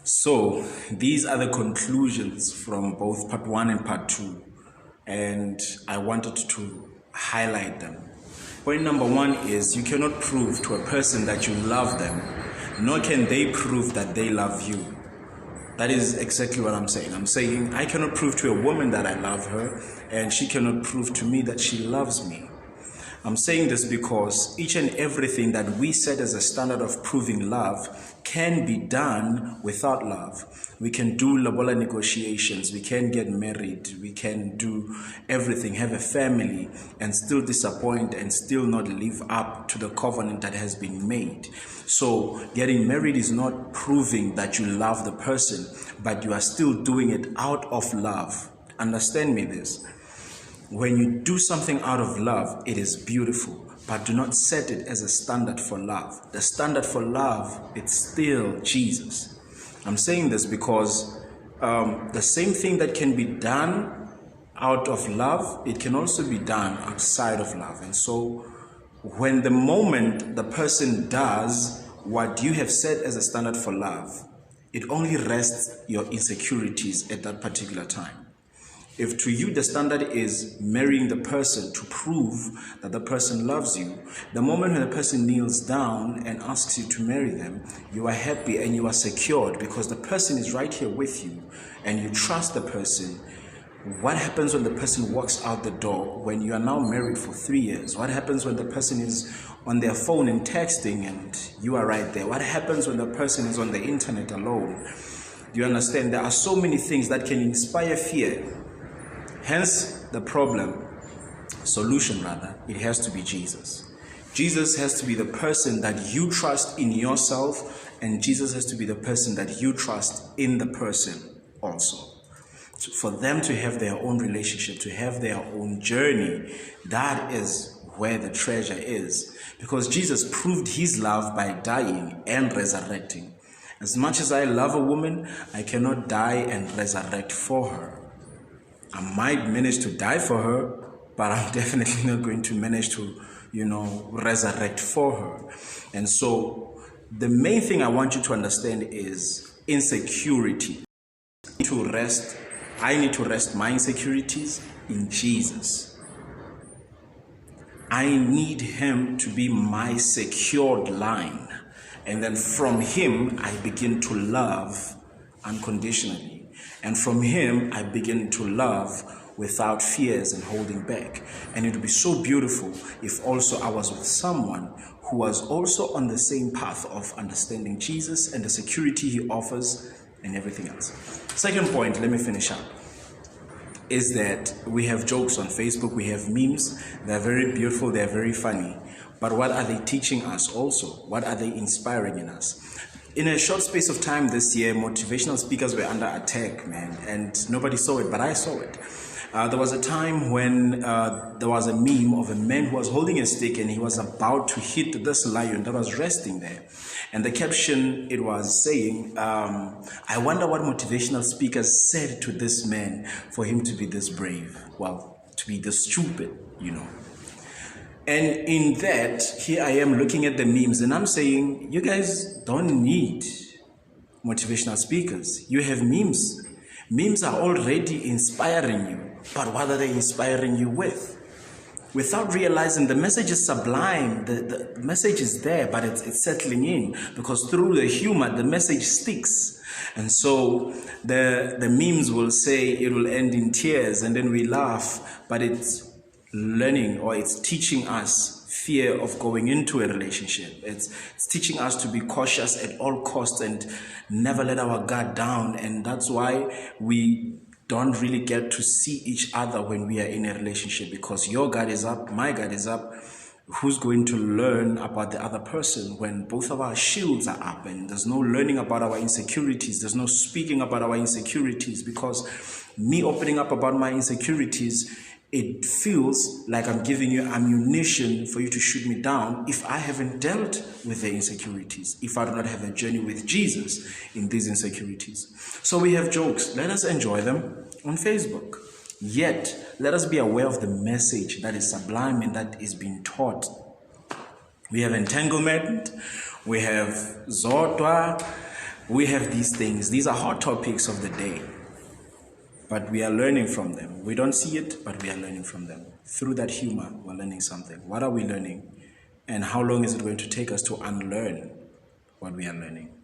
So these are the conclusions from both part 1 and part 2, and I wanted to highlight them. Point number 1 is you cannot prove to a person that you love them, nor can they prove that they love you. That is exactly what I'm saying. I'm saying I cannot prove to a woman that I love her, and she cannot prove to me that she loves me. I'm saying this because each and everything that we set as a standard of proving love can be done without love. We can do lobola negotiations, we can get married, we can do everything, have a family, and still disappoint and still not live up to the covenant that has been made. So getting married is not proving that you love the person, but you are still doing it out of love. Understand me this. When you do something out of love, it is beautiful, but do not set it as a standard for love. The standard for love, it's still Jesus. I'm saying this because the same thing that can be done out of love, it can also be done outside of love. And so when the moment the person does what you have set as a standard for love, it only rests your insecurities at that particular time. If to you the standard is marrying the person to prove that the person loves you, the moment when the person kneels down and asks you to marry them, you are happy and you are secured because the person is right here with you and you trust the person. What happens when the person walks out the door when you are now married for 3 years? What happens when the person is on their phone and texting and you are right there? What happens when the person is on the internet alone? Do you understand? There are so many things that can inspire fear. Hence the solution rather, it has to be Jesus. Jesus has to be the person that you trust in yourself, and Jesus has to be the person that you trust in the person also. So for them to have their own relationship, to have their own journey, that is where the treasure is. Because Jesus proved his love by dying and resurrecting. As much as I love a woman, I cannot die and resurrect for her. I might manage to die for her, but I'm definitely not going to manage to, resurrect for her. And so the main thing I want you to understand is insecurity. I need to rest my insecurities in Jesus. I need him to be my secured line. And then from him, I begin to love unconditionally. And from him, I begin to love without fears and holding back. And it would be so beautiful if also I was with someone who was also on the same path of understanding Jesus and the security he offers and everything else. Second point, let me finish up, is that we have jokes on Facebook, we have memes. They're very beautiful, they're very funny. But what are they teaching us also? What are they inspiring in us? In a short space of time this year, motivational speakers were under attack, man, and nobody saw it, but I saw it. There was a time when there was a meme of a man who was holding a stick and he was about to hit this lion that was resting there. And the caption, it was saying, I wonder what motivational speakers said to this man for him to be this brave. Well, to be this stupid, And in that, here I am looking at the memes and I'm saying, you guys don't need motivational speakers. You have memes. Memes are already inspiring you. But what are they inspiring you with? Without realizing the message is sublime, the message is there, but it's settling in. Because through the humor, the message sticks. And so the memes will say it will end in tears and then we laugh, but it's learning, or it's teaching us fear of going into a relationship. It's teaching us to be cautious at all costs and never let our guard down. And that's why we don't really get to see each other when we are in a relationship, because your guard is up, my guard is up. Who's going to learn about the other person when both of our shields are up and there's no learning about our insecurities, there's no speaking about our insecurities? Because me opening up about my insecurities, it feels like I'm giving you ammunition for you to shoot me down if I haven't dealt with the insecurities, if I do not have a journey with Jesus in these insecurities. So we have jokes. Let us enjoy them on Facebook. Yet, let us be aware of the message that is sublime and that is being taught. We have entanglement, we have Zodwa, We have these things. These are hot topics of the day, but we are learning from them. We don't see it, but we are learning from them. Through that humor, we're learning something. What are we learning? And how long is it going to take us to unlearn what we are learning?